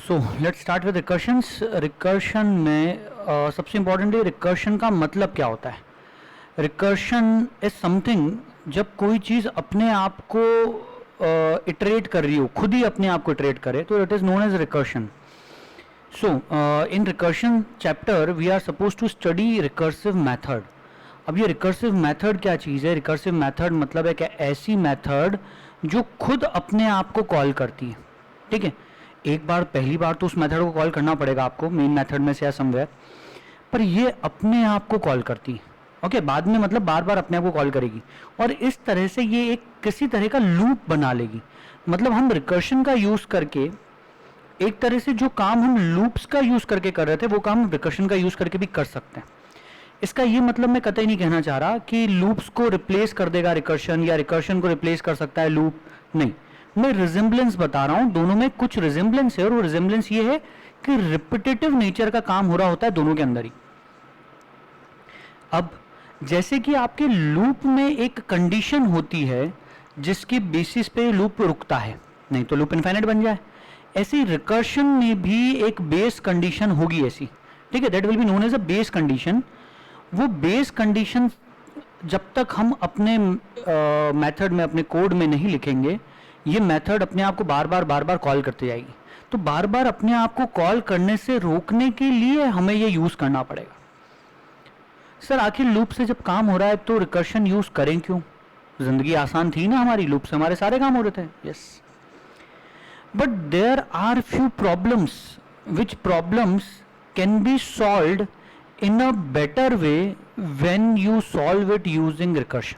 So let's start with recursions. Recursion में सबसे important है रिकर्शन का मतलब क्या होता है। रिकर्शन इज समथिंग जब कोई चीज़ अपने आप को इटरेट कर रही हो, खुद ही अपने आप को इटरेट करे, तो it is known as recursion. So in recursion chapter we are suppose to study recursive method. अब ये रिकर्सिव मैथड क्या चीज़ है? रिकर्सिव मैथड मतलब है क्या? ऐसी मैथड जो खुद अपने आप को कॉल करती है। ठीक है, एक बार पहली बार तो उस मेथड को कॉल करना पड़ेगा आपको मेन मेथड में से या समवेयर, पर ये अपने आप को कॉल करती है। ओके, बाद में मतलब बार बार अपने आप को कॉल करेगी और इस तरह से ये एक किसी तरह का लूप बना लेगी। मतलब हम रिकर्शन का यूज करके एक तरह से जो काम हम लूप्स का यूज करके कर रहे थे वो काम रिकर्शन का यूज करके भी कर सकते हैं। इसका ये मतलब मैं कतई नहीं कहना चाह रहा कि लूप्स को रिप्लेस कर देगा रिकर्शन या रिकर्शन को रिप्लेस कर सकता है लूप, नहीं। मैं रिजेम्बलेंस बता रहा हूं, दोनों में कुछ रिजेम्बलेंस है और वो रिजेम्बलेंस ये है कि रिपीटेटिव नेचर का काम हो रहा होता है दोनों के अंदर ही। अब जैसे कि आपके लूप में एक कंडीशन होती है जिसके बेसिस पे लूप रुकता है, नहीं तो लूप इनफाइनाइट बन जाए, ऐसे रिकर्शन में भी एक बेस कंडीशन होगी ऐसी। ठीक है, that will be known as a base condition. वो बेस कंडीशन जब तक हम अपने मेथड में, अपने कोड में नहीं लिखेंगे, ये मेथड अपने आप को बार बार कॉल करती जाएगी। तो बार बार अपने आप को कॉल करने से रोकने के लिए हमें ये यूज करना पड़ेगा। सर आखिर लूप से जब काम हो रहा है तो रिकर्शन यूज करें क्यों? जिंदगी आसान थी ना हमारी, लूप से हमारे सारे काम हो रहे थे। Yes, but there are few problems which problems can be solved in a better way when you solve it using recursion।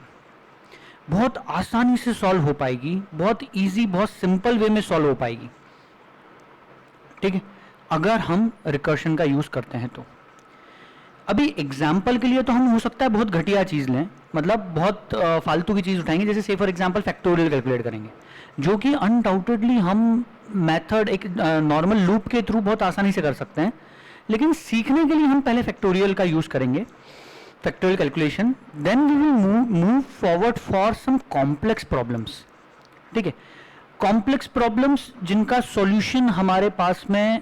बहुत आसानी से सॉल्व हो पाएगी, बहुत इजी, बहुत सिंपल वे में सॉल्व हो पाएगी। ठीक है, अगर हम रिकर्शन का यूज करते हैं तो। अभी एग्जाम्पल के लिए तो हम हो सकता है बहुत घटिया चीज लें, मतलब बहुत फालतू की चीज उठाएंगे, जैसे से फॉर एग्जाम्पल फैक्टोरियल कैलकुलेट करेंगे, जो कि अनडाउटेडली हम मेथड एक नॉर्मल लूप के थ्रू बहुत आसानी से कर सकते हैं, लेकिन सीखने के लिए हम पहले फैक्टोरियल का यूज करेंगे, factorial calculation. Then we will move forward for some complex problems. ठीक है, कॉम्प्लेक्स प्रॉब्लम्स जिनका सॉल्यूशन हमारे पास में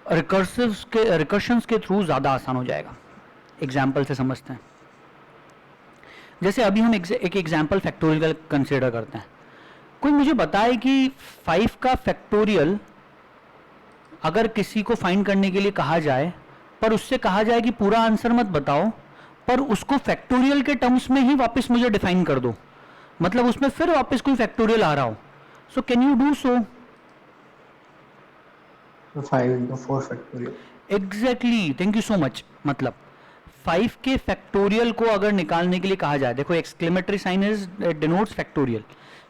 रिकर्शंस के थ्रू ज्यादा आसान हो जाएगा। एग्जाम्पल से समझते हैं। जैसे अभी हम एक एग्जाम्पल फैक्टोरियल का कंसिडर करते हैं। कोई मुझे बताए कि 5 का फैक्टोरियल अगर किसी को फाइंड करने के लिए कहा जाए, पर उससे कहा जाए कि पूरा आंसर मत बताओ, पर उसको फैक्टोरियल के टर्म्स में ही वापस मुझे डिफाइन कर दो, मतलब उसमें फिर वापस कोई फैक्टोरियल आ रहा हो, so can you do so? 5 into 4 factorial। Exactly, thank you so much. मतलब 5 के फैक्टोरियल को अगर निकालने के लिए कहा जाए, देखो exclamatory sign is denotes factorial.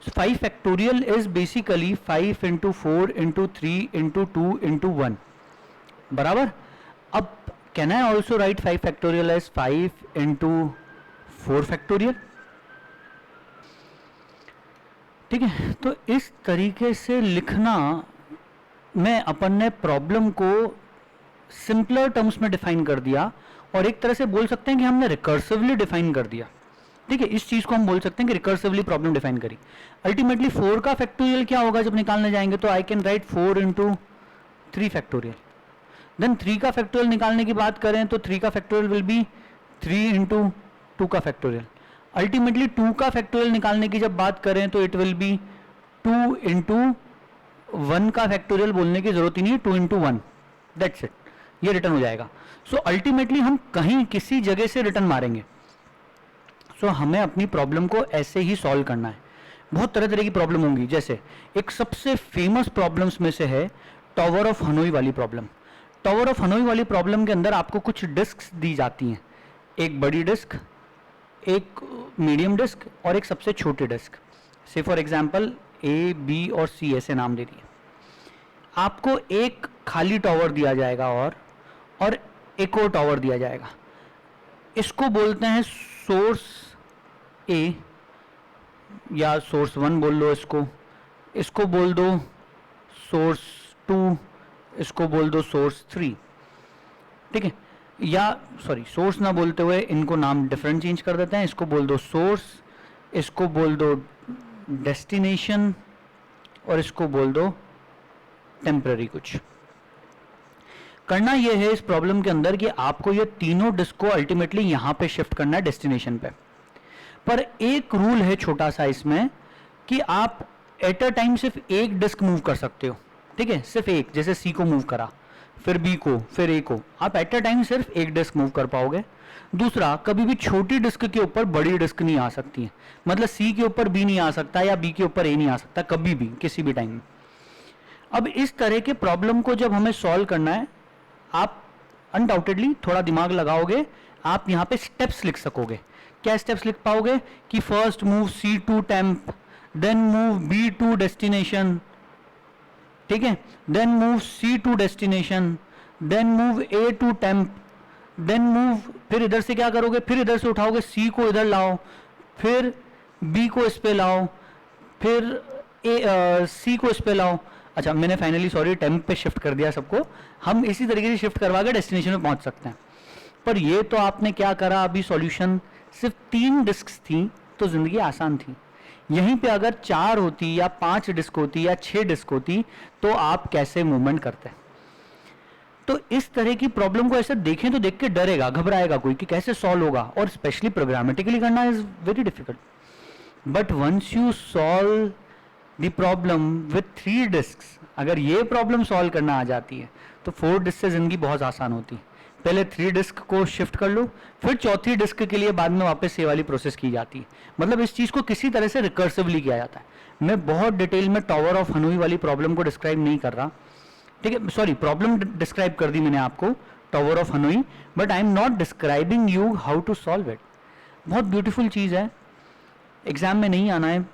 5 factorial is basically 5 into 4 into 3 into 2 into 1 बराबर। अब can I also write 5 factorial as 5 into 4 factorial? ठीक है, तो इस तरीके से लिखना में अपन ने प्रॉब्लम को सिंपलर टर्म्स में डिफाइन कर दिया और एक तरह से बोल सकते हैं कि हमने रिकर्सिवली डिफाइन कर दिया। ठीक है, इस चीज को हम बोल सकते हैं कि रिकर्सिवली प्रॉब्लम डिफाइन करी। अल्टीमेटली 4 का फैक्टोरियल क्या होगा जब निकालने जाएंगे, तो I can write 4 into 3 factorial. Then 3 का फैक्टोरियल निकालने की बात करें तो 3 का फैक्टोरियल विल बी 3 इंटू 2 का फैक्टोरियल। अल्टीमेटली 2 का फैक्टोरियल निकालने की जब बात करें तो इट विल बी 2 इंटू 1 का फैक्टोरियल बोलने की जरूरत ही नहीं है, 2 इंटू 1, दैट्स इट, ये रिटर्न हो जाएगा। सो अल्टीमेटली हम कहीं किसी जगह से रिटर्न मारेंगे। सो हमें अपनी प्रॉब्लम को ऐसे ही सॉल्व करना है। बहुत तरह तरह की प्रॉब्लम होंगी, जैसे एक सबसे फेमस प्रॉब्लम्स में से है टावर ऑफ हनोई वाली प्रॉब्लम। टावर ऑफ हनोई वाली प्रॉब्लम के अंदर आपको कुछ डिस्क्स दी जाती हैं, एक बड़ी डिस्क, एक मीडियम डिस्क और एक सबसे छोटी डिस्क। से फॉर एग्जांपल ए, बी और सी ऐसे नाम दे दिए। आपको एक खाली टावर दिया जाएगा और एक और टावर दिया जाएगा। इसको बोलते हैं सोर्स ए या सोर्स 1 बोल लो, इसको बोल दो सोर्स 2, इसको बोल दो सोर्स 3। ठीक है, या सॉरी सोर्स ना बोलते हुए इनको नाम डिफरेंट चेंज कर देते हैं, इसको बोल दो सोर्स, इसको बोल दो डेस्टिनेशन और इसको बोल दो टेम्पररी कुछ। करना ये है इस प्रॉब्लम के अंदर कि आपको ये तीनों डिस्क को अल्टीमेटली यहां पे शिफ्ट करना है डेस्टिनेशन पे। पर एक रूल है छोटा सा इसमें कि आप एट अ टाइम सिर्फ एक डिस्क मूव कर सकते हो, ठीक है, सिर्फ एक, जैसे सी को मूव करा, फिर बी को, फिर ए को, आप एट अ टाइम सिर्फ एक डिस्क मूव कर पाओगे। दूसरा, कभी भी छोटी डिस्क के ऊपर बड़ी डिस्क नहीं आ सकती है, मतलब सी के ऊपर बी नहीं आ सकता या बी के ऊपर ए नहीं आ सकता, कभी भी किसी भी टाइम में। अब इस तरह के प्रॉब्लम को जब हमें सॉल्व करना है, आप अनडाउटेडली थोड़ा दिमाग लगाओगे, आप यहाँ पे स्टेप्स लिख सकोगे। क्या स्टेप्स लिख पाओगे कि first move C to temp, then move B to destination, ठीक है, then move C to destination, then move A to temp, then move, फिर इधर से क्या करोगे, फिर इधर से उठाओगे सी को इधर लाओ, फिर बी को इस पे लाओ, फिर सी को इस पे लाओ। अच्छा, मैंने फाइनली सॉरी टेम्प पे शिफ्ट कर दिया सबको, हम इसी तरीके से शिफ्ट करवा के डेस्टिनेशन में पहुंच सकते हैं। पर ये तो आपने क्या करा, अभी सॉल्यूशन सिर्फ 3 डिस्क्स थी तो जिंदगी आसान थी। यहीं पे अगर 4 होती या 5 डिस्क होती या 6 डिस्क होती तो आप कैसे मूवमेंट करते। तो इस तरह की प्रॉब्लम को ऐसे देखें तो देख के डरेगा, घबराएगा कोई कि कैसे सॉल्व होगा, और स्पेशली प्रोग्रामेटिकली करना is very difficult. But once you solve the problem with 3 disks, अगर ये प्रॉब्लम सॉल्व करना आ जाती है तो 4 डिस्क से जिंदगी बहुत आसान होती है। पहले 3 डिस्क को शिफ्ट कर लो, फिर चौथी डिस्क के लिए बाद में वापस ये वाली प्रोसेस की जाती है। मतलब इस चीज को किसी तरह से रिकर्सिवली किया जाता है। मैं बहुत डिटेल में टावर ऑफ हनोई वाली प्रॉब्लम को डिस्क्राइब नहीं कर रहा, ठीक है, सॉरी, प्रॉब्लम डिस्क्राइब कर दी मैंने आपको, tower of Hanoi, but I am not describing you how to solve it. बहुत ब्यूटीफुल चीज है, एग्जाम में नहीं आना है,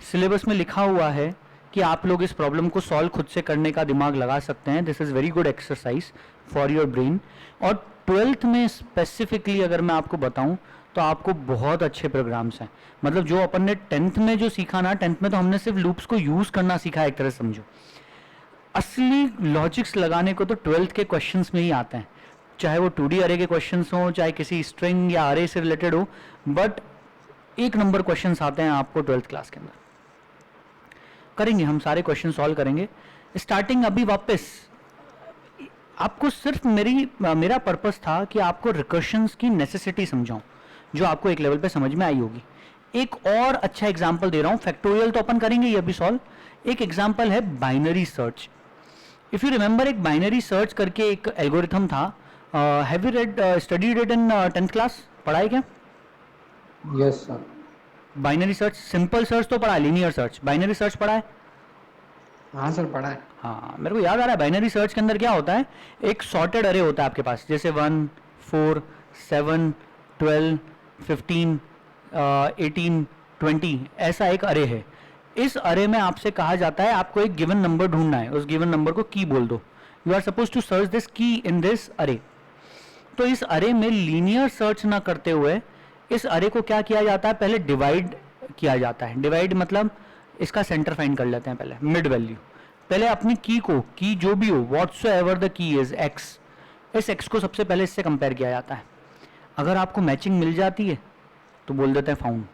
सिलेबस में लिखा हुआ है कि आप लोग इस प्रॉब्लम को सॉल्व खुद से करने का दिमाग लगा सकते हैं। This is very good exercise for your brain. और 12th में स्पेसिफिकली अगर मैं आपको बताऊं तो आपको बहुत अच्छे प्रोग्राम्स हैं। मतलब जो अपन ने 10th में जो सीखा ना, 10th में तो हमने सिर्फ लूप्स को यूज करना सीखा, एक तरह से समझो। असली लॉजिक्स लगाने को तो 12th के क्वेश्चंस में ही आते हैं, चाहे वो 2D अरे के क्वेश्चंस हो, चाहे किसी स्ट्रिंग या अरे से रिलेटेड हो, बट 1 नंबर क्वेश्चंस आते हैं आपको 12th क्लास के अंदर। करेंगे हम सारे क्वेश्चन सॉल्व करेंगे। स्टार्टिंग अभी वापस आपको सिर्फ मेरा पर्पस था कि आपको रिकर्शंस की नेसेसिटी समझाऊं, जो आपको एक लेवल पे समझ में आई होगी। एक और अच्छा एग्जांपल दे रहा हूं, फैक्टोरियल तो अपन करेंगे ये अभी सॉल्व। एक एग्जांपल है binary search. If you remember, एक बाइनरी सर्च करके एक एल्गोरिथम था। Have you studied it in 10th class? पढ़ा है क्या? Yes sir. Binary search, simple search तो पढ़ा है, लीनियर सर्च, बाइनरी सर्च पढ़ा है? हाँ सर, पढ़ा है। हाँ, मेरे को याद आ रहा है। बाइनरी सर्च के अंदर क्या होता है, एक सॉर्टेड अरे होता है आपके पास, जैसे 1, 4, 7, 12, 15, 18, 20, ऐसा एक अरे है। इस अरे में आपसे कहा जाता है आपको एक गिवन नंबर ढूंढना है, उस गिवन नंबर को की बोल दो। You are suppose to search this key in this अरे। तो इस अरे में लीनियर सर्च ना करते हुए इस अरे को क्या किया जाता है, पहले डिवाइड किया जाता है। डिवाइड मतलब इसका सेंटर फाइंड कर लेते हैं, पहले मिड वैल्यू। पहले अपनी की को, की जो भी हो, whatsoever the key is x, इस एक्स को सबसे पहले इससे कंपेयर किया जाता है। अगर आपको मैचिंग मिल जाती है तो बोल देते हैं फाउंड,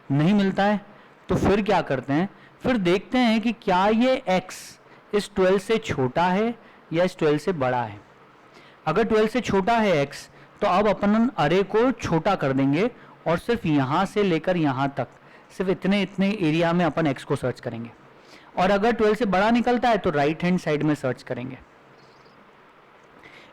नहीं मिलता है तो फिर क्या करते हैं, फिर देखते हैं कि क्या ये x इस 12 से छोटा है या इस 12 से बड़ा है। अगर 12 से छोटा है x तो अब अपन अरे को छोटा कर देंगे और सिर्फ यहां से लेकर यहां तक, सिर्फ इतने एरिया में अपन x को सर्च करेंगे। और अगर 12 से बड़ा निकलता है तो राइट हैंड साइड में सर्च करेंगे।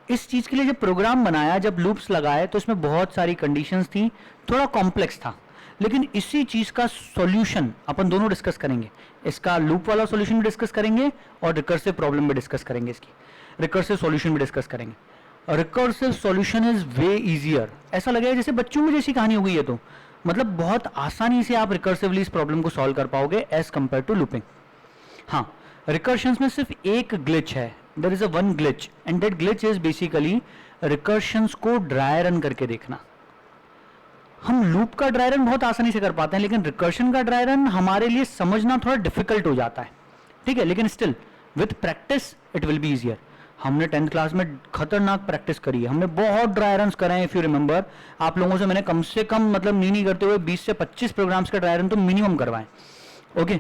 इस चीज के लिए जब प्रोग्राम बनाया, जब लूप्स लगाए, तो इसमें बहुत सारी कंडीशंस थी, थोड़ा कॉम्प्लेक्स था। लेकिन इसी चीज का सॉल्यूशन अपन दोनों डिस्कस करेंगे। इसका लूप वाला सॉल्यूशन भी डिस्कस करेंगे और रिकर्सिव प्रॉब्लम भी डिस्कस करेंगे, इसकी रिकर्सिव सॉल्यूशन भी डिस्कस करेंगे। Recursive solution is way easier. ऐसा लगेगा जैसे बच्चों में जैसी कहानी हो गई है, तो मतलब बहुत आसानी से आप रिकर्सिवली इस प्रॉब्लम को सॉल्व कर पाओगे एज कंपेयर टू लूपिंग। हाँ, रिकर्शंस में सिर्फ एक ग्लिच है, there is a one glitch, and that glitch is basically recursions को ड्राई रन करके देखना। हम लूप का ड्राई रन बहुत आसानी से कर पाते हैं, लेकिन रिकर्शन का ड्राई रन हमारे लिए समझना थोड़ा डिफिकल्ट हो जाता है, ठीक है। लेकिन still with practice it will be easier. हमने 10th क्लास में खतरनाक प्रैक्टिस करी है, हमने बहुत ड्राई रन करे हैं। इफ यू रिमेंबर, आप लोगों से मैंने कम से कम, मतलब नहीं करते हुए 20 से 25 प्रोग्राम्स का ड्राई रन तो मिनिमम करवाएं, ओके।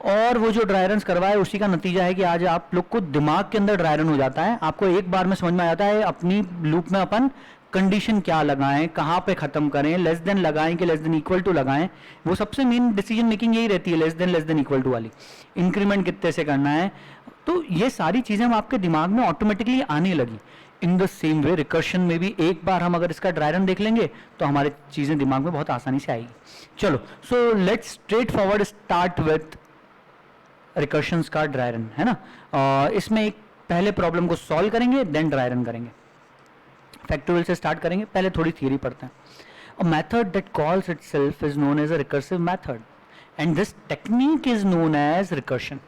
और वो जो ड्राई रन्स करवाए उसी का नतीजा है कि आज आप लोग को दिमाग के अंदर ड्राई रन हो जाता है, आपको एक बार में समझ में आ जाता है अपनी लूप में अपन कंडीशन क्या लगाएं, कहाँ पे खत्म करें, लेस देन लगाएं कि लेस देन इक्वल टू लगाएं। वो सबसे मेन डिसीजन मेकिंग यही रहती है, लेस देन इक्वल टू वाली, इंक्रीमेंट कितने से करना है। तो ये सारी चीजें हम आपके दिमाग में ऑटोमेटिकली आने लगी। In the same way recursion में भी एक बार हम अगर इसका ड्राई रन देख लेंगे तो हमारी चीजें दिमाग में बहुत आसानी से आएगी। चलो, so let's straight forward start with recursions का ड्राई रन, है ना। इसमें एक पहले प्रॉब्लम को सॉल्व करेंगे, देन ड्राई रन करेंगे। फैक्टोरियल से स्टार्ट करेंगे, पहले थोड़ी थियरी पढ़ते हैं। A method that calls itself is known as a recursive method and this technique is known as recursion.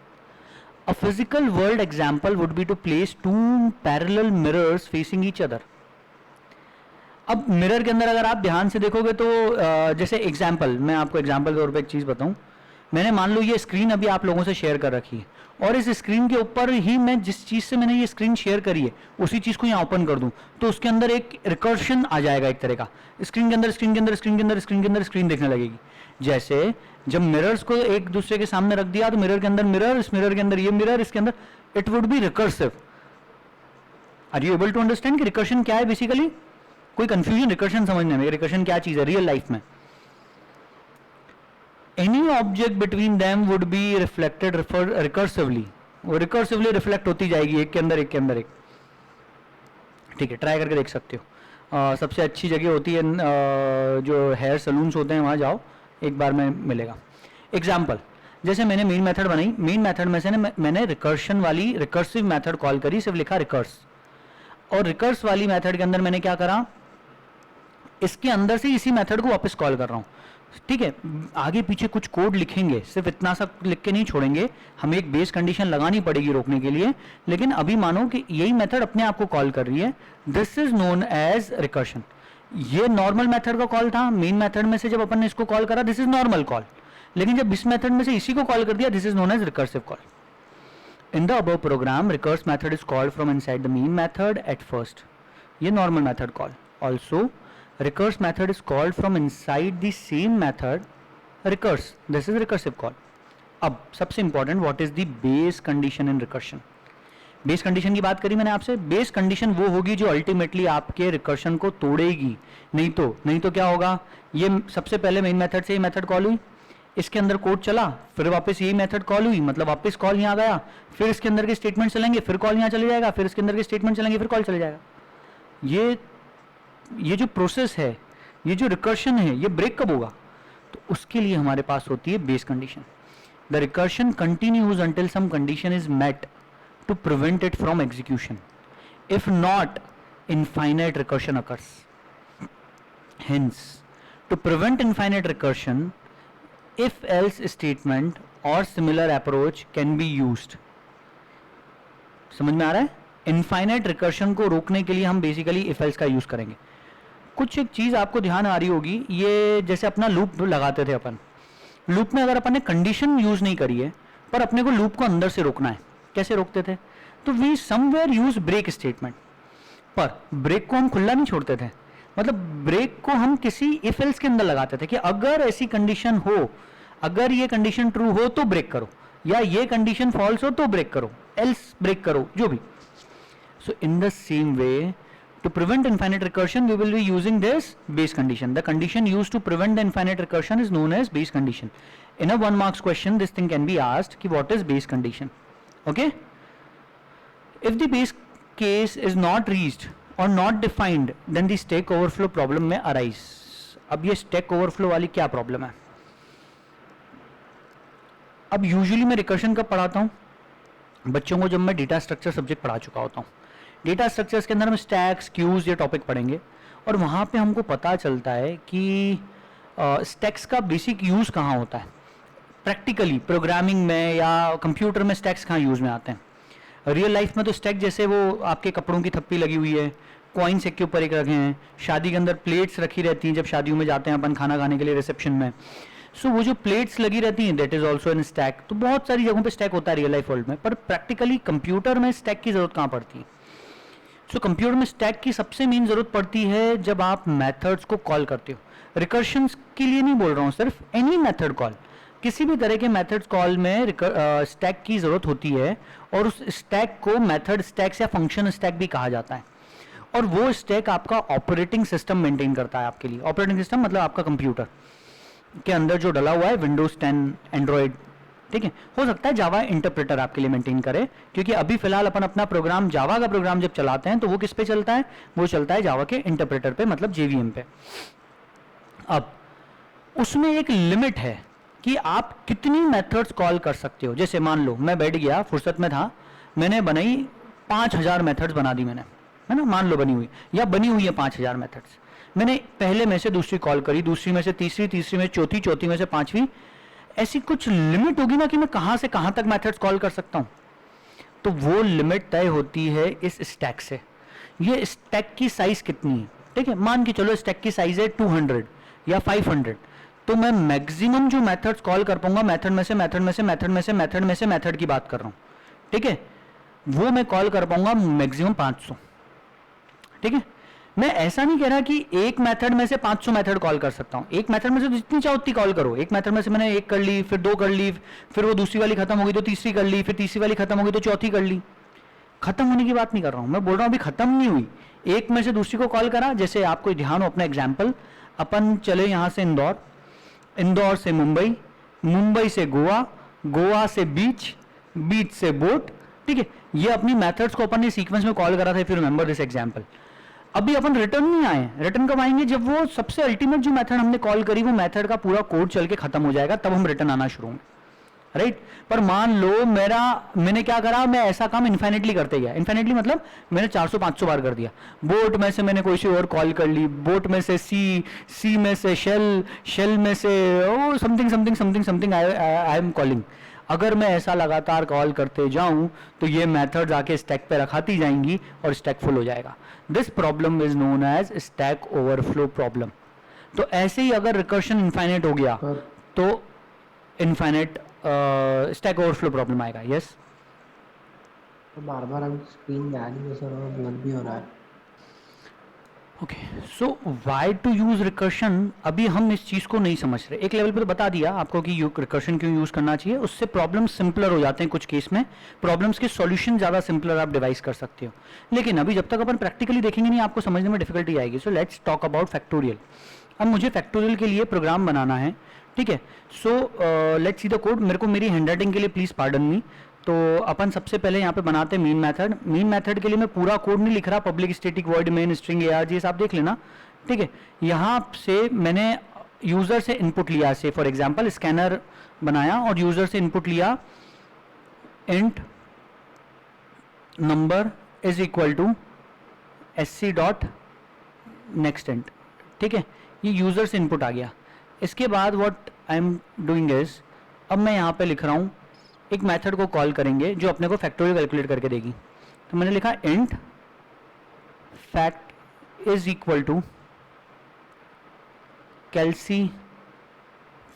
A physical world example would be to place two parallel mirrors facing each other. अब mirror के अंदर अगर आप ध्यान से देखोगे तो जैसे एग्जाम्पल, मैं आपको एग्जाम्पल के तौर पे एक चीज़ बताऊं। मैंने मान लो ये स्क्रीन अभी आप लोगों से शेयर कर रखी है और इस स्क्रीन के ऊपर ही मैं जिस चीज़ से मैंने ये स्क्रीन शेयर करी है उसी चीज़ को यहाँ ओपन कर दूं तो उसके अंदर एक रिकर्शन आ जाएगा, एक तरह का स्क्रीन के अंदर स्क्रीन देखने लगेगी। जैसे जब मिरर्स को एक दूसरे के सामने रख दिया तो मिरर के अंदर मिरर, इस मिरर के अंदर ये मिरर, इसके अंदर, it would be recursive. Are you able to understand कि रिकर्शन क्या है बेसिकली? कोई कंफ्यूजन रिकर्शन समझने में, रिकर्शन क्या चीज है रियल लाइफ में? Any object between them would be reflected recursively, वो रिकर्सिवली रिफ्लेक्ट होती जाएगी एक के अंदर एक। ठीक है, ट्राई करके देख सकते हो। सबसे अच्छी जगह होती है जो हेयर सलून्स होते हैं, वहां जाओ, एक बार में मिलेगा। एग्जाम्पल, जैसे मैंने मेन मेथड बनाई, मेन मेथड में से मैंने रिकर्शन वाली रिकर्सिव मेथड कॉल करी, सिर्फ लिखा रिकर्स। और रिकर्स वाली मेथड के अंदर मैंने क्या करा, इसके अंदर से इसी मेथड को वापस कॉल कर रहा हूं। ठीक है, आगे पीछे कुछ कोड लिखेंगे, सिर्फ इतना सा लिख के नहीं छोड़ेंगे, हमें एक बेस कंडीशन लगानी पड़ेगी रोकने के लिए। लेकिन अभी मानो कि यही मेथड अपने आप को कॉल कर रही है, this is known as recursion. ये नॉर्मल मेथड का कॉल था, मेन मेथड में से जब अपन ने इसको कॉल करा दिस इज नॉर्मल कॉल, लेकिन जब इस मेथड में से इसी को कॉल कर दिया this is known as recursive call. In the above program recurse method is called from inside the main method at first, ये normal method call. Also recurse method is called from inside the same method recurse, this is recursive call। अब सबसे important, what is the base condition in recursion? Base condition की बात करी मैंने आपसे। Base condition वो होगी जो अल्टीमेटली आपके रिकर्शन को तोड़ेगी, नहीं तो क्या होगा, ये सबसे पहले मेन मेथड से ये मेथड कॉल हुई, इसके अंदर कोड चला, फिर वापस यही मेथड कॉल हुई, मतलब वापस कॉल यहाँ गया, फिर इसके अंदर के स्टेटमेंट चलेंगे, फिर कॉल यहाँ चले जाएगा, फिर इसके अंदर के स्टेटमेंट चलेंगे, फिर कॉल चले जाएगा। ये जो प्रोसेस है, ये जो रिकर्शन है, ये ब्रेक कब होगा? तो उसके लिए हमारे पास होती है base condition. The recursion continues until some condition is met to prevent it from execution, if not infinite recursion occurs. Hence to prevent infinite recursion, if else statement और similar approach can be used. समझ में आ रहा है? Infinite recursion को रोकने के लिए हम बेसिकली इफ एल्स का यूज करेंगे। कुछ एक चीज आपको ध्यान आ रही होगी, ये जैसे अपना लूप लगाते थे अपन, लूप में अगर अपन ने कंडीशन यूज नहीं करी है पर अपने को लूप को अंदर से रोकना है, कैसे रोकते थे? तो we somewhere use break statement, पर ब्रेक को हम खुला नहीं छोड़ते थे, मतलब ब्रेक को हम किसी इफ एल्स के अंदर लगाते थे कि अगर ऐसी कंडीशन हो, अगर ये कंडीशन ट्रू हो तो ब्रेक करो, या ये कंडीशन फॉल्स हो तो ब्रेक करो, एल्स ब्रेक करो, जो भी। So in the same way, to prevent infinite recursion, we will be using this base condition. The condition used to prevent the infinite recursion is known as base condition. In a 1 marks question, this thing can be asked कि what is base condition? Okay? If the base case is not reached or not defined, then the stack overflow problem may arise. अब ये stack overflow वाली क्या problem है? अब usually मैं recursion कब पढ़ाता हूँ? बच्चों को जब मैं डेटा स्ट्रक्चर सब्जेक्ट पढ़ा चुका होता हूँ। डेटा स्ट्रक्चर्स के अंदर हम स्टैक्स, क्यूज, ये टॉपिक पढ़ेंगे और वहाँ पे हमको पता चलता है कि स्टैक्स का बेसिक यूज़ कहाँ होता है प्रैक्टिकली, प्रोग्रामिंग में या कंप्यूटर में स्टैक्स कहाँ यूज़ में आते हैं। रियल लाइफ में तो स्टैक जैसे वो आपके कपड़ों की थप्पी लगी हुई है, कॉइन्स एक के ऊपर एक रखे हैं, शादी के अंदर प्लेट्स रखी रहती हैं जब शादियों में जाते हैं अपन खाना खाने के लिए रिसेप्शन में, सो वो जो प्लेट्स लगी रहती हैं that is also in stack. तो बहुत सारी जगहों पे स्टैक होता है रियल लाइफ वर्ल्ड में, पर प्रैक्टिकली कंप्यूटर में स्टैक की जरूरत कहाँ पड़ती है? सो कंप्यूटर में स्टैक की सबसे मेन जरूरत पड़ती है जब आप मेथड्स को कॉल करते हो। रिकर्शंस के लिए नहीं बोल रहा हूँ सिर्फ, एनी मेथड कॉल, किसी भी तरह के मेथड्स कॉल में स्टैक की ज़रूरत होती है, और उस स्टैक को मेथड स्टैक्स या फंक्शन स्टैक भी कहा जाता है। और वो स्टैक आपका ऑपरेटिंग सिस्टम मेंटेन करता है आपके लिए। ऑपरेटिंग सिस्टम मतलब आपका कंप्यूटर के अंदर जो डला हुआ है, विंडोज 10, एंड्रॉयड, ठीक है। हो सकता है जावा इंटरप्रेटर आपके लिए मेंटेन करे, क्योंकि अभी फिलहाल अपन अपना प्रोग्राम, जावा का प्रोग्राम जब चलाते हैं तो वो किस पे चलता है, वो चलता है जावा के इंटरप्रेटर पे, मतलब जेवीएम पे। अब उसमें एक लिमिट है कि आप कितनी मेथड्स कॉल कर सकते हो। जैसे मान लो मैं बैठ गया, फुर्सत में था, मैंने बनाई 5000 मेथड्स बना दी मैंने, है ना, मान लो बनी हुई, या बनी हुई है 5000 मेथड्स। मैंने पहले में से दूसरी कॉल करी, दूसरी में से तीसरी, तीसरी में चौथी, चौथी में से पांचवी। ऐसी कुछ लिमिट होगी ना कि मैं कहां से कहां तक मेथड्स कॉल कर सकता हूं। तो वो लिमिट तय होती है इस स्टैक से। ये स्टैक की साइज कितनी है, ठीक है। मान के चलो स्टैक की साइज है 200 या 500, तो मैं मैक्सिमम जो मेथड्स कॉल कर पाऊंगा, मेथड में से मेथड में से मेथड में से मेथड में से मेथड की बात कर रहा हूं, ठीक है, वो मैं कॉल कर पाऊंगा मैक्सिमम 500, ठीक है। मैं ऐसा नहीं कह रहा कि एक मेथड में से 500 मेथड कॉल कर सकता हूं। एक मेथड में से जितनी चाहो उतनी कॉल करो। एक मेथड में से मैंने एक कर ली, फिर दो कर ली, फिर वो दूसरी वाली खत्म हो गई तो तीसरी कर ली, फिर तीसरी वाली खत्म हो गई तो चौथी कर ली। खत्म होने की बात नहीं कर रहा हूं, मैं बोल रहा हूं अभी खत्म नहीं हुई, एक में से दूसरी को कॉल करा। जैसे आपको ध्यान हो अपना एग्जाम्पल, अपन चले यहां से इंदौर, इंदौर से मुंबई, मुंबई से गोवा, गोवा से बीच, बीच से बोट, ठीक है। ये अपनी मेथड्स को अपन ने सीक्वेंस में कॉल करा था। फिर रिमेंबर दिस एग्जांपल। अभी अपन रिटर्न नहीं आए, रिटर्न कब आएंगे, जब वो सबसे अल्टीमेट जो मेथड हमने कॉल करी वो मेथड का पूरा कोड चल के खत्म हो जाएगा, तब हम रिटर्न आना शुरू होंगे, राइट। पर मान लो मैंने क्या करा, मैं ऐसा काम इन्फाइनेटली करते गया। इन्फाइनेटली मतलब मैंने 400-500 बार कर दिया। बोट में से मैंने कोई सी और कॉल कर ली, बोट में से सी में से शेल, शेल में से O something something something something I am calling. अगर मैं ऐसा लगातार कॉल करते जाऊं तो ये मेथड्स आके स्टैक पे रखाती जाएंगी और स्टैक फुल हो जाएगा। This problem is known as stack overflow problem. तो ऐसे ही अगर रिकर्शन इनफाइनाइट हो गया तो इनफाइनाइट स्टैक ओवरफ्लो प्रॉब्लम आएगा। यस, तो बार बार अभी स्क्रीन जा रही है सर, और बंद भी हो रहा है। Okay, so why to use recursion, अभी हम इस चीज को नहीं समझ रहे। एक लेवल पे तो बता दिया आपको कि रिकर्शन क्यों यूज करना चाहिए, उससे प्रॉब्लम सिंपलर हो जाते हैं। कुछ केस में प्रॉब्लम्स के सॉल्यूशन ज्यादा सिंपलर आप डिवाइस कर सकते हो। लेकिन अभी जब तक अपन प्रैक्टिकली देखेंगे नहीं, आपको समझने में डिफिकल्टी आएगी। So let's talk about factorial. अब मुझे फैक्टोरियल के लिए प्रोग्राम बनाना है, ठीक है। So let's see the code. मेरे को मेरी हैंडराइटिंग के लिए प्लीज पार्डन मी। तो अपन सबसे पहले यहाँ पे बनाते हैं मेन मेथड। मेन मेथड के लिए मैं पूरा कोड नहीं लिख रहा, public static void main string ARGS आप देख लेना, ठीक है। यहाँ से मैंने यूजर से इनपुट लिया, से फॉर एग्जांपल स्कैनर बनाया और यूजर से इनपुट लिया int number is equal to SC dot next int, ठीक है। ये यूजर से इनपुट आ गया। इसके बाद what I am doing is, अब मैं यहाँ पे लिख रहा हूँ एक मेथड को कॉल करेंगे जो अपने को फैक्टोरियल कैलकुलेट करके देगी। तो मैंने लिखा int fact is equal to calc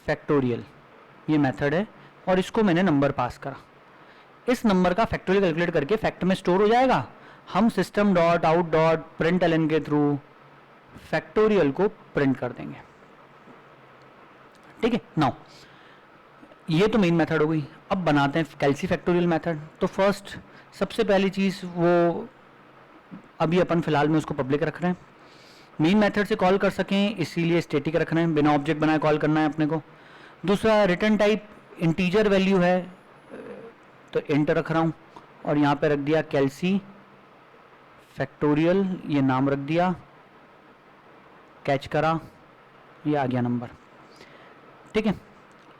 factorial, ये मेथड है, और इसको मैंने नंबर पास करा। इस नंबर का फैक्टोरियल कैलकुलेट करके फैक्ट में स्टोर हो जाएगा। हम system dot out dot println के थ्रू फैक्टोरियल को प्रिंट कर देंगे, ठीक है। नाउ ये तो मेन मेथड हो गई। अब बनाते हैं कैल्सी फैक्टोरियल मेथड। तो फर्स्ट सबसे पहली चीज़ वो अभी अपन फिलहाल में उसको पब्लिक रख रहे हैं, मेन मेथड से कॉल कर सकें इसीलिए स्टैटिक रख रहे हैं, बिना ऑब्जेक्ट बनाए कॉल करना है अपने को। दूसरा रिटर्न टाइप इंटीजर वैल्यू है तो इंट रख रहा हूँ, और यहाँ पे रख दिया कैल्सी फैक्टोरियल, ये नाम रख दिया, कैच करा, ये आ गया नंबर, ठीक है।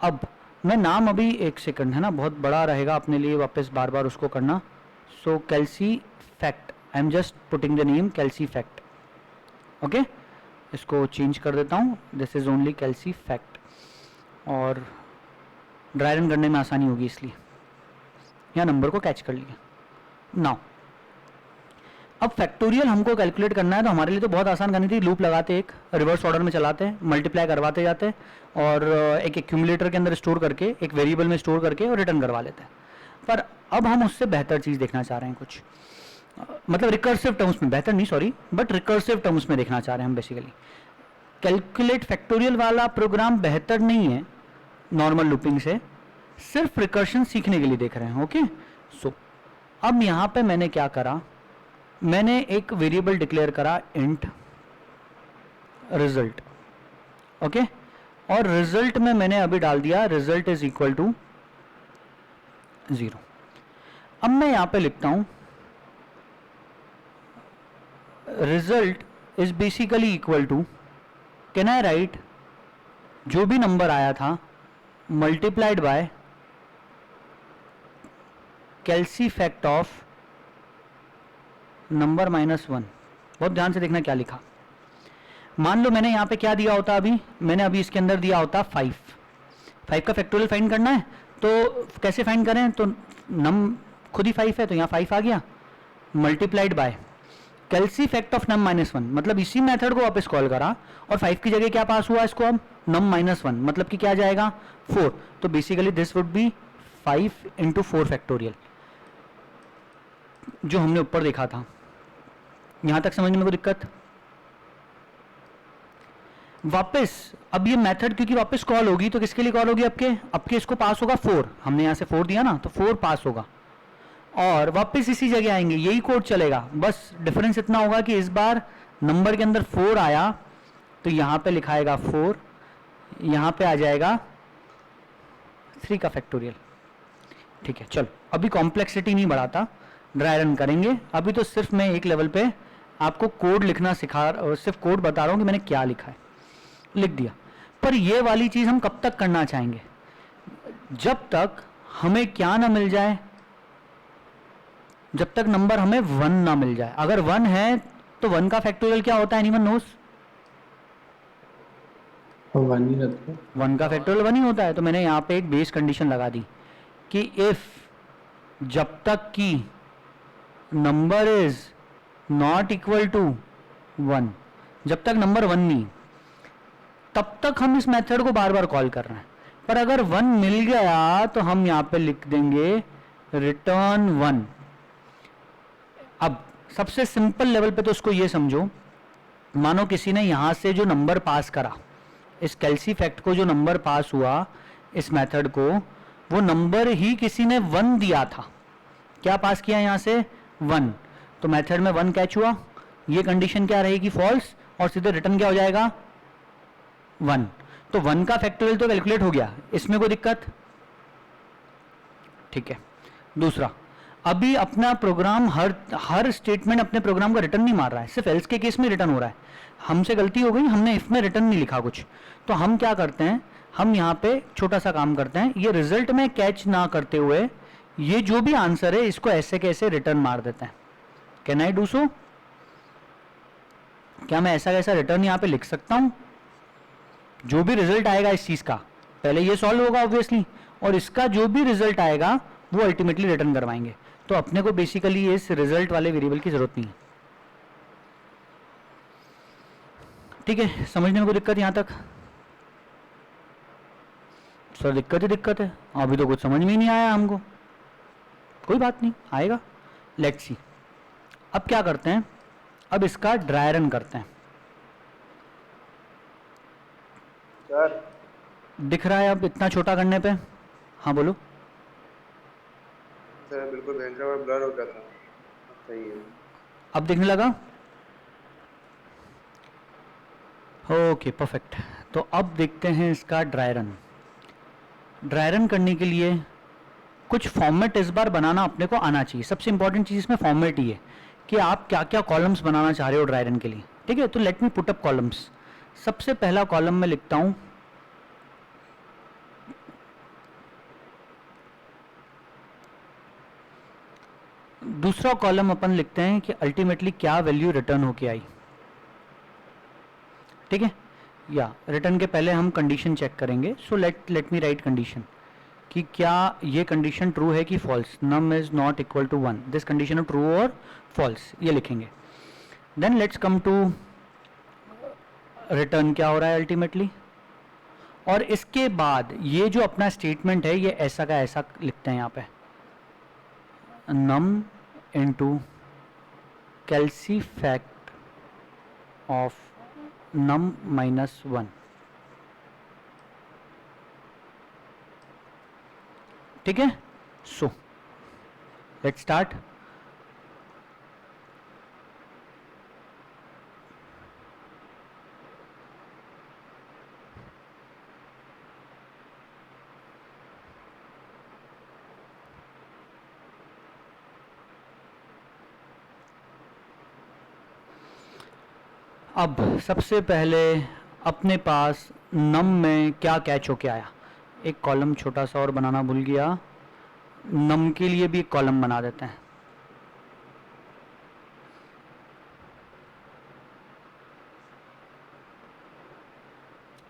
अब मैं नाम अभी एक सेकंड है ना, बहुत बड़ा रहेगा अपने लिए वापस बार बार उसको करना। So calci fact, I am just putting the name calci fact, okay. इसको चेंज कर देता हूँ, this is only calci fact, और ड्राई रन करने में आसानी होगी इसलिए यहाँ नंबर को कैच कर लिया। नाउ अब फैक्टोरियल हमको कैलकुलेट करना है, तो हमारे लिए तो बहुत आसान करनी थी। लूप लगाते, एक रिवर्स ऑर्डर में चलाते हैं, मल्टीप्लाई करवाते जाते हैं, और एक एक्यूमुलेटर के अंदर स्टोर करके, एक वेरिएबल में स्टोर करके और रिटर्न करवा लेते हैं। पर अब हम उससे बेहतर चीज़ देखना चाह रहे हैं, कुछ मतलब रिकर्सिव टर्म्स में, बेहतर नहीं सॉरी, बट रिकर्सिव टर्म्स में देखना चाह रहे हैं हम बेसिकली। कैलकुलेट फैक्टोरियल वाला प्रोग्राम बेहतर नहीं है, नॉर्मल लूपिंग से, सिर्फ रिकर्शन सीखने के लिए देख रहे हैं। ओके, सो अब यहाँ पे मैंने क्या करा, मैंने एक वेरिएबल डिक्लेयर करा इंट रिजल्ट। ओके, और रिजल्ट में मैंने अभी डाल दिया रिजल्ट इज इक्वल टू 0। अब मैं यहाँ पे लिखता हूँ result is basically equal to, can I write जो भी नंबर आया था multiplied by कैल्सी fact of number -1। बहुत ध्यान से देखना क्या लिखा। मान लो मैंने यहाँ पे क्या दिया होता, अभी मैंने अभी इसके अंदर दिया होता 5 का फैक्टोरियल फाइंड करना है, तो कैसे फाइंड करें, तो नम खुद ही 5 है तो यहाँ 5 आ गया, multiplied by कैल्सी fact of num -1, मतलब इसी मेथड को वापस कॉल करा और 5 की जगह क्या पास हुआ इसको, अब नम -1 मतलब कि क्या जाएगा 4, तो basically this would be 5 into 4 factorial, जो हमने ऊपर देखा था। यहां तक समझने में कोई दिक्कत? वापस अब ये मेथड क्योंकि वापस कॉल होगी तो किसके लिए कॉल होगी, आपके इसको पास होगा 4, हमने यहां से 4 दिया ना, तो 4 पास होगा और वापस इसी जगह आएंगे, यही कोड चलेगा। बस डिफरेंस इतना होगा कि इस बार नंबर के अंदर 4 आया तो यहां पे लिखाएगा 4, यहां पे आ जाएगा 3 का फैक्टोरियल। ठीक है, चलो अभी कॉम्प्लेक्सिटी नहीं बढ़ाता, ड्राई रन करेंगे। अभी तो सिर्फ मैं एक लेवल पे आपको कोड लिखना सिखा, सिर्फ कोड बता रहा हूं कि मैंने क्या लिखा है, लिख दिया। पर ये वाली चीज हम कब तक करना चाहेंगे, जब तक हमें क्या ना मिल जाए, जब तक नंबर हमें 1 ना मिल जाए। अगर 1 है तो 1 का फैक्टोरियल क्या होता है, एनीवन नोस? 1 ही रहता है। 1 का फैक्टोरियल 1 ही होता है। तो मैंने यहाँ पे एक बेस कंडीशन लगा दी कि इफ, जब तक कि number is not equal to 1, जब तक नंबर 1 नहीं, तब तक हम इस मेथड को बार बार कॉल कर रहे हैं। पर अगर 1 मिल गया तो हम यहाँ पे लिख देंगे रिटर्न 1। अब सबसे सिंपल लेवल पे तो उसको ये समझो, मानो किसी ने यहां से जो नंबर पास करा, इस कैल्सी फैक्ट को जो नंबर पास हुआ इस मेथड को, वो नंबर ही किसी ने 1 दिया था। क्या पास किया यहां से 1, तो मेथड में 1 कैच हुआ, ये कंडीशन क्या रहेगी फॉल्स, और सीधे रिटर्न क्या हो जाएगा 1। तो 1 का फैक्टोरियल तो कैलकुलेट हो गया, इसमें कोई दिक्कत? ठीक है। दूसरा, अभी अपना प्रोग्राम हर स्टेटमेंट अपने प्रोग्राम का रिटर्न नहीं मार रहा है, सिर्फ एल्स के केस में रिटर्न हो रहा है। हमसे गलती हो गई, हमने इफ में रिटर्न नहीं लिखा कुछ, तो हम क्या करते हैं, हम यहाँ पे छोटा सा काम करते हैं, ये रिजल्ट में कैच ना करते हुए ये जो भी आंसर है इसको ऐसे कैसे रिटर्न मार देते हैं। Can I do so? क्या मैं ऐसा कैसा रिटर्न यहाँ पे लिख सकता हूँ? जो भी रिजल्ट आएगा इस चीज का, पहले ये सॉल्व होगा ऑब्वियसली, और इसका जो भी रिजल्ट आएगा वो अल्टीमेटली रिटर्न करवाएंगे। तो अपने को बेसिकली इस रिजल्ट वाले वेरिएबल की जरूरत नहीं है। ठीक है, समझने में कोई दिक्कत यहां तक? सर दिक्कत ही दिक्कत है, अभी तो कुछ समझ में ही नहीं आया हमको। कोई बात नहीं, आएगा, लेट्स सी। अब क्या करते हैं, अब इसका ड्राई रन करते हैं। सर दिख रहा है अब इतना छोटा करने पे? हाँ बोलो। सर बिल्कुल भयंकर और ब्लर हो गया था। सही है। अब दिखने लगा? Okay perfect. तो अब देखते हैं इसका ड्राई रन। ड्राई रन करने के लिए कुछ फॉर्मेट इस बार बनाना अपने को आना चाहिए। सबसे इंपॉर्टेंट चीज़ इसमें फॉर्मेट ही है कि आप क्या क्या कॉलम्स बनाना चाह रहे हो ड्राई रन के लिए। ठीक है, तो let me put up columns. सबसे पहला कॉलम में लिखता हूँ दूसरा कॉलम अपन लिखते हैं कि अल्टीमेटली क्या वैल्यू रिटर्न होके आई। ठीक है, या रिटर्न के पहले हम कंडीशन चेक करेंगे। So let me write condition कि क्या ये कंडीशन ट्रू है कि false, num is not equal to 1, this condition true और फॉल्स, ये लिखेंगे। Then let's come to return क्या हो रहा है अल्टीमेटली, और इसके बाद ये जो अपना स्टेटमेंट है ये ऐसा का ऐसा लिखते हैं यहाँ पे, नम इंटू कैल्सी फैक्ट ऑफ नम -1। ठीक है, सो लेट्स स्टार्ट। अब सबसे पहले अपने पास नम में क्या कैच होके आया, एक कॉलम छोटा सा और बनाना भूल गया, नम के लिए भी एक कॉलम बना देते हैं।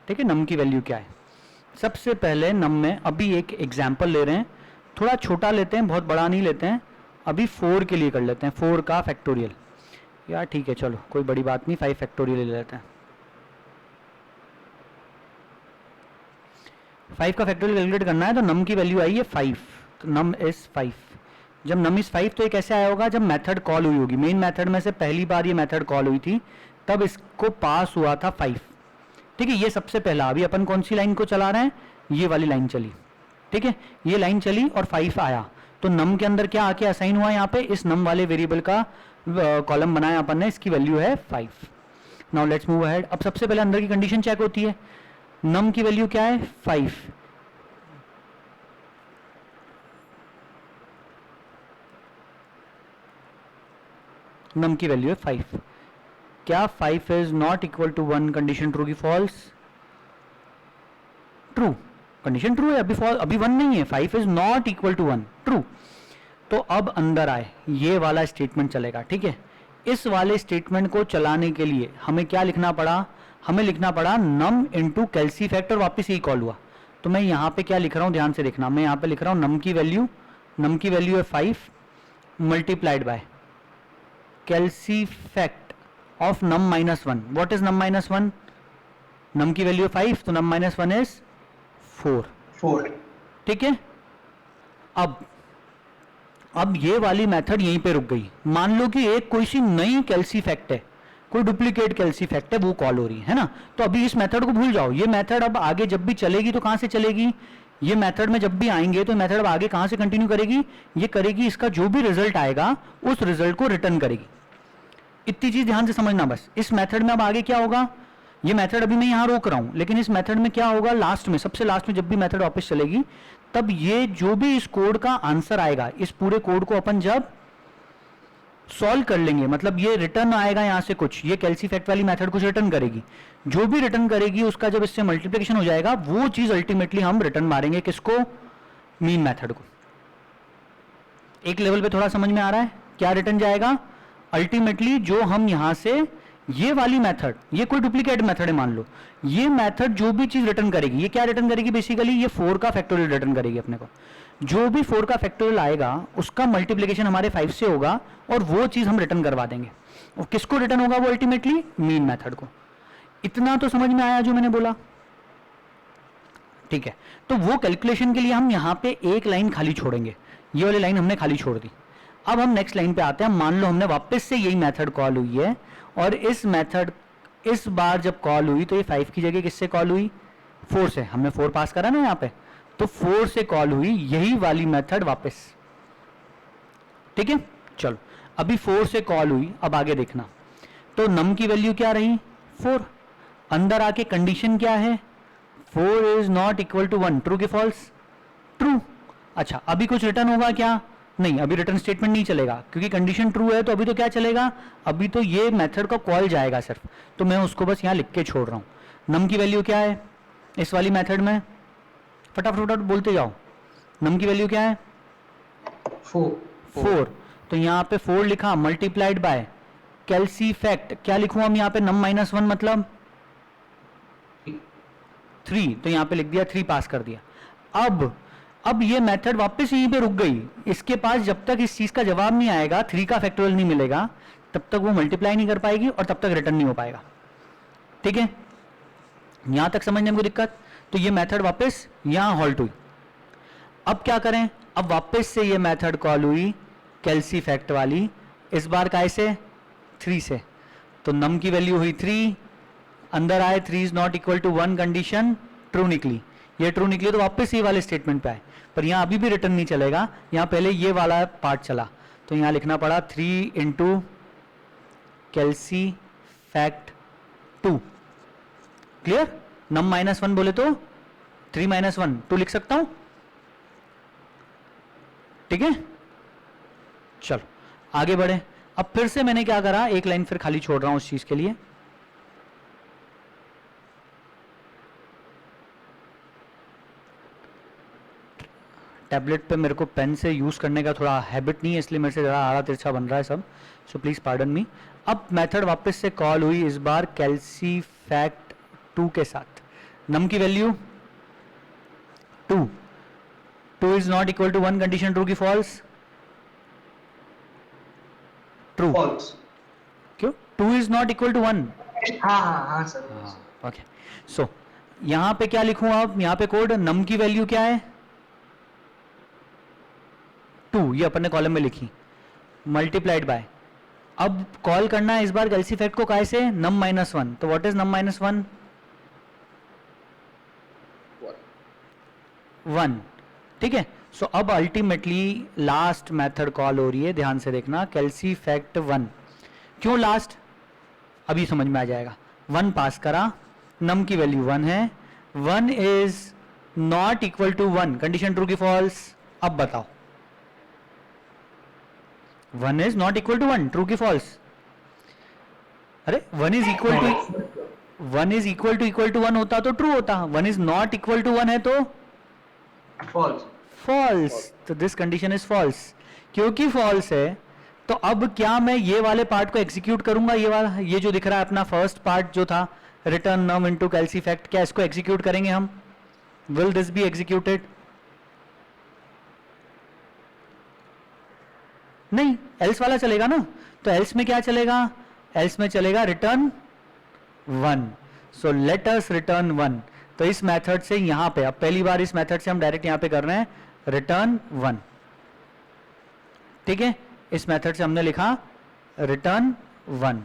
ठीक है, नम की वैल्यू क्या है। सबसे पहले नम में अभी एक एग्जाम्पल ले रहे हैं, थोड़ा छोटा लेते हैं, बहुत बड़ा नहीं लेते हैं, अभी 4 के लिए कर लेते हैं, 4 का फैक्टोरियल। यार ठीक है चलो कोई बड़ी बात नहीं, 5 फैक्टोरियल ले लेते हैं। 5 का फैक्टोरियल कैलकुलेट करना है तो नम की वैल्यू आई है 5, तो नम इज 5। जब नम इज 5 तो ये कैसे आया होगा, जब मेथड कॉल हुई होगी, मेन मेथड में से पहली बार ये मेथड कॉल हुई थी तब इसको पास हुआ था 5। ठीक है, ये सबसे पहला। अभी अपन कौन सी लाइन को चला रहे हैं, ये वाली लाइन चली। ठीक है, ये लाइन चली और 5 आया, तो नम के अंदर क्या आके असाइन हुआ, यहाँ पे इस नम वाले वेरिएबल का कॉलम बनाया अपन ने, इसकी वैल्यू है 5। Now let's move ahead. अब सबसे पहले अंदर की कंडीशन चेक होती है, नम की वैल्यू क्या है 5, नम की वैल्यू है 5। क्या 5 is not equal to 1, condition true की फॉल्स, ट्रू, कंडीशन ट्रू है, अभी 1 नहीं है, 5 is not equal to 1, true. तो अब अंदर आए, ये वाला स्टेटमेंट चलेगा। ठीक है, इस वाले स्टेटमेंट को चलाने के लिए हमें क्या लिखना पड़ा, हमें लिखना पड़ा नम इंटू कैल्सी फैक्टर, वापस यही कॉल हुआ। तो मैं यहाँ पे क्या लिख रहा हूँ, ध्यान से देखना, मैं यहाँ पे लिख रहा हूँ नम की वैल्यू है 5 multiplied by कैल्सी fact of num minus 1। What is num minus 1, num की वैल्यू 5 तो नम माइनस 1 इज 4। ठीक है, अब ये वाली मेथड यहीं पे रुक गई। मान लो कि एक कोई सी नई कैल्सी फैक्ट है, कोई डुप्लीकेट कैल्सी फैक्ट है, वो कॉल हो रही है ना, तो अभी इस मेथड को भूल जाओ। ये मेथड अब आगे जब भी चलेगी तो कहां से चलेगी, ये मेथड में जब भी आएंगे तो मेथड अब आगे कहां से कंटिन्यू करेगी, ये करेगी इसका जो भी रिजल्ट आएगा उस रिजल्ट को रिटर्न करेगी। इतनी चीज ध्यान से समझना बस। इस मेथड में अब आगे क्या होगा, ये मेथड अभी मैं यहां रोक रहा हूं, लेकिन इस मेथड में क्या होगा, लास्ट में, सबसे लास्ट में जब भी मेथड वापस चलेगी तब ये जो भी इस कोड का आंसर आएगा, इस पूरे कोड को अपन जब सॉल्व कर लेंगे, मतलब ये रिटर्न आएगा यहां से कुछ, ये कैल्सी फैक्ट वाली मेथड कुछ रिटर्न करेगी, जो भी रिटर्न करेगी उसका जब इससे मल्टीप्लिकेशन हो जाएगा वो चीज अल्टीमेटली हम रिटर्न मारेंगे, किसको, मीन मेथड को। एक लेवल पे थोड़ा समझ में आ रहा है क्या रिटर्न जाएगा, अल्टीमेटली जो हम यहां से ये वाली मेथड, ये कोई डुप्लीकेट मेथड है मान लो, ये मेथड जो भी चीज रिटर्न करेगी, ये क्या रिटर्न करेगी, बेसिकली ये 4 का फैक्टोरियल रिटर्न करेगी अपने को। जो भी 4 का फैक्टोरियल आएगा उसका मल्टीप्लिकेशन हमारे 5 से होगा और वो चीज हम रिटर्न करवा देंगे। और किसको रिटर्न होगा वो, अल्टीमेटली मीन मेथड को। इतना तो समझ में आया जो मैंने बोला, ठीक है। तो वो कैलकुलेशन के लिए हम यहां पे एक लाइन खाली छोड़ेंगे, ये वाली लाइन हमने खाली छोड़ दी। अब हम नेक्स्ट लाइन पे आते हैं। मान लो हमने वापस से यही मेथड कॉल हुई है और इस मेथड इस बार जब कॉल हुई तो ये 5 की जगह किससे कॉल हुई, 4 से, हमने 4 पास करा ना यहाँ पे, तो 4 से कॉल हुई यही वाली मेथड वापस। ठीक है, चलो अभी 4 से कॉल हुई, अब आगे देखना। तो नम की वैल्यू क्या रही 4, अंदर आके कंडीशन क्या है, 4 is not equal to 1, true की फॉल्स, ट्रू। अच्छा अभी कुछ रिटर्न होगा क्या, नहीं, अभी रिटर्न स्टेटमेंट नहीं चलेगा क्योंकि कंडीशन ट्रू है। तो अभी तो क्या चलेगा, अभी तो ये मेथड का कॉल जाएगा सिर्फ, तो मैं उसको बस यहाँ लिख के छोड़ रहा हूँ। नम की वैल्यू क्या है इस वाली मेथड में, फटाफट बोलते जाओ, नम की वैल्यू क्या है 4। तो यहाँ पे 4 लिखा, मल्टीप्लाइड बाय कैल्सी फैक्ट, क्या लिखूं हम यहाँ पे, नम माइनस 1 मतलब 3, तो यहाँ पे लिख दिया 3 पास कर दिया। अब ये मेथड वापस यहीं पे रुक गई, इसके पास जब तक इस चीज का जवाब नहीं आएगा, 3 का फैक्टोरियल नहीं मिलेगा, तब तक वो मल्टीप्लाई नहीं कर पाएगी और तब तक रिटर्न नहीं हो पाएगा। ठीक है, यहां तक समझने में कोई दिक्कत, तो ये मेथड वापस यहां हॉल्ट हुई। अब क्या करें, अब वापस से ये मेथड कॉल हुई कैल्सी फैक्ट वाली, इस बार कैसे 3 से, तो नम की वैल्यू हुई 3, अंदर आए 3 is not equal to 1, condition true निकली, ये ट्रू निकली तो वापस ये वाले स्टेटमेंट पे आए, पर यहाँ अभी भी रिटर्न नहीं चलेगा, यहाँ पहले ये वाला पार्ट चला, तो यहाँ लिखना पड़ा 3 इंटू कैल्सी फैक्ट 2। क्लियर? नम -1 बोले तो 3 - 1 2 लिख सकता हूं, ठीक है? चलो आगे बढ़े। अब फिर से मैंने क्या करा, एक लाइन फिर खाली छोड़ रहा हूं उस चीज के लिए। टैबलेट पे मेरे को पेन से यूज करने का थोड़ा हैबिट नहीं है, इसलिए मेरे से ज़रा आड़ा तिरछा बन रहा है सब, सो प्लीज पार्डन मी। अब मेथड वापस से कॉल हुई, इस बार कैल्सी फैक्ट 2 के साथ। नम की value 2, 2 is not equal to 1, condition true की फॉल्स? ट्रू। फॉल्स। क्यों? 2 इज नॉट इक्वल टू 1। हाँ सर। ओके, सो यहां पे क्या लिखूं अब, यहां पे कोड नम की वैल्यू क्या है 2, ये अपन ने कॉलम में लिखी, मल्टीप्लाइड बाय, अब कॉल करना है इस बार कैल्सी फैक्ट को काय से, नम -1। तो व्हाट इज नम -1? 1, ठीक है? सो अब अल्टीमेटली लास्ट मेथड कॉल हो रही है, ध्यान से देखना, कैल्सी फैक्ट 1। क्यों लास्ट? अभी समझ में आ जाएगा। 1 पास करा, नम की वैल्यू 1 है, 1 is not equal to 1, condition true की फॉल्स? अब बताओ, 1 is not equal to 1, true की फॉल्स? अरे 1 इज इक्वल टू 1 होता तो ट्रू होता, 1 इज नॉट इक्वल टू 1 है तो फॉल्स। फॉल्स। तो दिस कंडीशन इज फॉल्स। क्योंकि फॉल्स है तो अब क्या मैं ये वाले पार्ट को एग्जीक्यूट करूंगा, ये वाला, ये जो दिख रहा है अपना फर्स्ट पार्ट जो था, रिटर्न नम इनटू कैल्सी फैक्ट, क्या इसको एग्जीक्यूट करेंगे हम? Will this be executed? नहीं, एल्स वाला चलेगा ना। तो एल्स में क्या चलेगा? एल्स में चलेगा return 1। So let us return 1। तो इस मेथड से यहां पे, अब पहली बार इस मेथड से हम डायरेक्ट यहां पे कर रहे हैं रिटर्न 1, ठीक है? इस मेथड से हमने लिखा रिटर्न 1।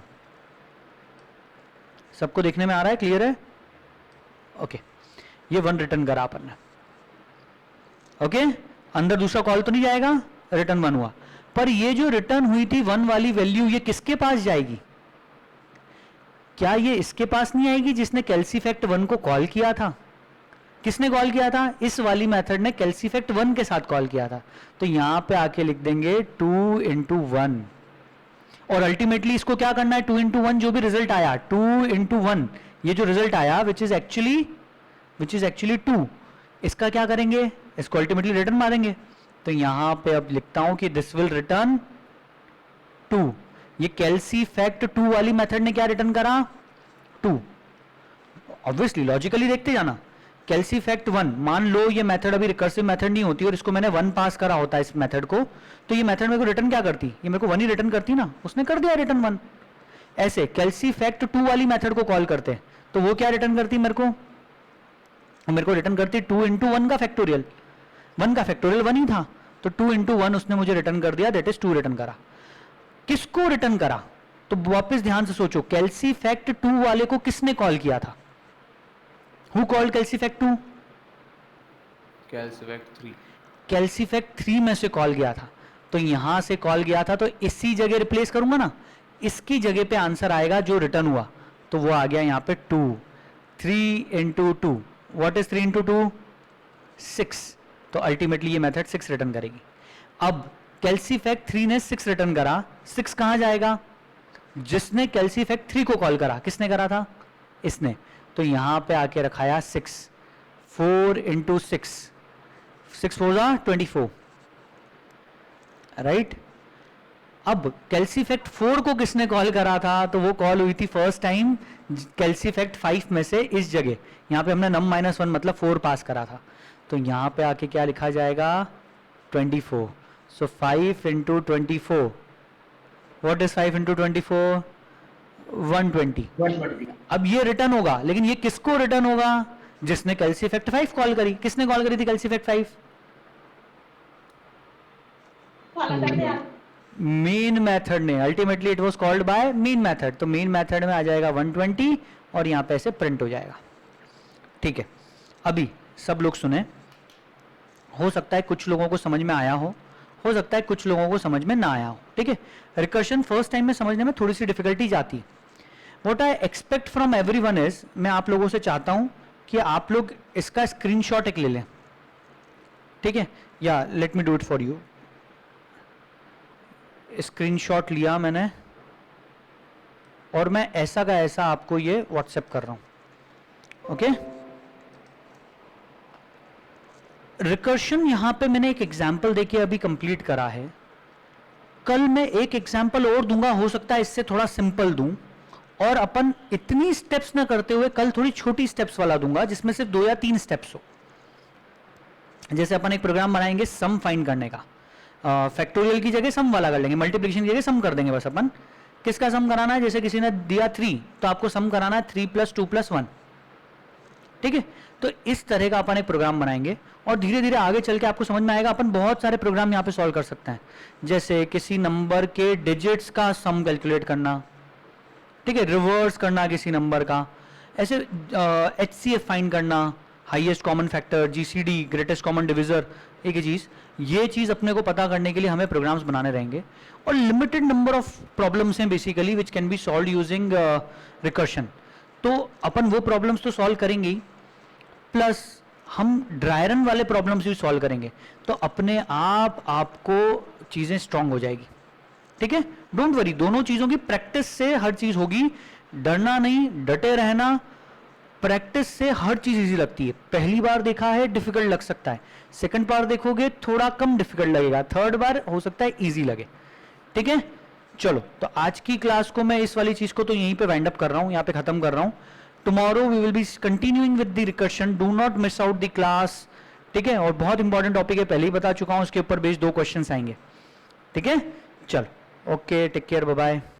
सबको देखने में आ रहा है? क्लियर है? ओके, ये 1 रिटर्न करा अपन ने, ओके? अंदर दूसरा कॉल तो नहीं जाएगा, रिटर्न 1 हुआ। पर ये जो रिटर्न हुई थी 1 वाली वैल्यू, ये किसके पास जाएगी? क्या ये इसके पास नहीं आएगी जिसने कैल्सी फैक्ट 1 को कॉल किया था? किसने कॉल किया था? इस वाली मेथड ने कैल्सी फैक्ट 1 के साथ कॉल किया था। तो यहां पे आके लिख देंगे 2 इंटू 1, और अल्टीमेटली इसको क्या करना है, 2 इंटू 1 जो भी रिजल्ट आया, 2 इंटू 1, ये जो रिजल्ट आया विच इज एक्चुअली 2, इसका क्या करेंगे? इसको अल्टीमेटली रिटर्न मारेंगे। तो यहां पे अब लिखता हूं कि दिस विल रिटर्न 2। ये कैल्सी फैक्ट 2 वाली मेथड ने क्या रिटर्न करा? 2। ऑब्वियसली लॉजिकली देखते जाना, कैल्सी फैक्ट 1, मान लो ये मेथड अभी रिकर्सिव मेथड नहीं होती और इसको मैंने 1 पास करा होता इस मेथड को, तो ये मेथड मेरे को रिटर्न क्या करती? ये मेरे को 1 ही रिटर्न करती ना, उसने कर दिया रिटर्न 1। ऐसे कैल्सी फैक्ट 2 वाली मेथड को कॉल करते हैं तो वो क्या रिटर्न करती मेरे को रिटर्न करती 2 इंटू 1 का फैक्टोरियल। 1 का फैक्टोरियल 1 ही था, तो 2 इंटू 1 उसने मुझे रिटर्न कर दिया, दैट इज 2 रिटर्न करा। किसको रिटर्न करा? तो वापस ध्यान से सोचो, कैल्सी फैक्ट 2 वाले को किसने कॉल किया था? Who called calc fact 2? Calc fact 3। Calc fact 3 में से कॉल गया था, तो यहां से कॉल गया था, तो इसी जगह रिप्लेस करूंगा ना, इसकी जगह पे आंसर आएगा जो रिटर्न हुआ, तो वो आ गया यहां पे 2। 3 इंटू 2, व्हाट इज 3 इंटू 2? 6। तो अल्टीमेटली ये मेथड 6 रिटर्न करेगी। अब कैल्सी फैक्ट 3 ने 6 रिटर्न करा, 6 कहां जाएगा? जिसने कैल्सी फैक्ट 3 को कॉल करा, किसने करा था? इसने। तो यहां पे आके रखाया 6। 4 इंटू 6, 6 4 जा 24, राइट? अब कैल्सी फैक्ट 4 को किसने कॉल करा था? तो वो कॉल हुई थी फर्स्ट टाइम कैल्सी फैक्ट 5 में से इस जगह, यहां पे हमने नम -1 मतलब 4 पास करा था, तो यहां पे आके क्या लिखा जाएगा? 24। सो 5 इंटू 24, व्हाट इज 5 इंटू 24? 120। अब ये रिटर्न होगा, लेकिन ये किसको रिटर्न होगा? जिसने कैल्सी फैक्ट 5 कॉल करी। किसने कॉल करी थी कैल्सी फैक्ट 5? मेन मेथड ने। Ultimately it was called by main method, तो मेन मेथड में आ जाएगा 120 और यहां पे ऐसे प्रिंट हो जाएगा, ठीक है? अभी सब लोग सुने, हो सकता है कुछ लोगों को समझ में आया हो सकता है कुछ लोगों को समझ में ना आया हो, ठीक है। रिकर्शन फर्स्ट टाइम में समझने में थोड़ी सी डिफिकल्टी जाती है। What I expect from everyone is, मैं आप लोगों से चाहता हूं कि आप लोग इसका स्क्रीनशॉट एक ले लें, ठीक है। या let me do it for you. Screenshot लिया मैंने और मैं ऐसा का ऐसा आपको ये व्हाट्सएप कर रहा हूं, ओके। रिकर्शन यहां पे मैंने एक एग्जाम्पल देके अभी कंप्लीट करा है। कल मैं एक एग्जाम्पल और दूंगा, हो सकता है इससे थोड़ा सिंपल दूं, और अपन इतनी स्टेप्स ना करते हुए कल थोड़ी छोटी स्टेप्स वाला दूंगा जिसमें सिर्फ 2 या 3 स्टेप्स हो। जैसे अपन एक प्रोग्राम बनाएंगे सम फाइंड करने का, फैक्टोरियल की जगह सम वाला कर लेंगे, मल्टीप्लिकेशन की जगह सम कर देंगे बस। अपन किसका सम कराना है, जैसे किसी ने दिया 3 तो आपको सम कराना है 3 + 2 + 1, ठीक है। तो इस तरह का अपन एक प्रोग्राम बनाएंगे और धीरे धीरे आगे चल के आपको समझ में आएगा। अपन बहुत सारे प्रोग्राम यहाँ पे सॉल्व कर सकते हैं, जैसे किसी नंबर के डिजिट्स का सम कैलकुलेट करना, ठीक है, रिवर्स करना किसी नंबर का, ऐसे HCF फाइंड करना, highest common factor, GCD, greatest common divisor, एक ही चीज। ये चीज अपने को पता करने के लिए हमें प्रोग्राम्स बनाने रहेंगे, और लिमिटेड नंबर ऑफ प्रॉब्लम्स हैं basically which can be solve using recursion. तो अपन वो प्रॉब्लम्स तो सॉल्व करेंगे ही, प्लस हम ड्राई रन वाले प्रॉब्लम्स भी सॉल्व करेंगे, तो अपने आप आपको चीजें स्ट्रांग हो जाएगी, ठीक है। डोंट वरी, दोनों चीजों की प्रैक्टिस से हर चीज होगी। डरना नहीं, डटे रहना। प्रैक्टिस से हर चीज इजी लगती है। पहली बार देखा है डिफिकल्ट लग सकता है, सेकंड बार देखोगे थोड़ा कम डिफिकल्ट लगेगा, थर्ड बार हो सकता है इजी लगे, ठीक है। चलो, तो आज की क्लास को मैं इस वाली चीज को तो यहीं पे वाइंड अप कर रहा हूं, यहां पे खत्म कर रहा हूं। Tomorrow we will be continuing with the recursion, do not miss out the class, ठीक है। और बहुत इंपॉर्टेंट टॉपिक है, पहले ही बता चुका हूं, उसके ऊपर बेस्ड 2 क्वेश्चंस आएंगे, ठीक है। चलो, okay, take care, bye bye.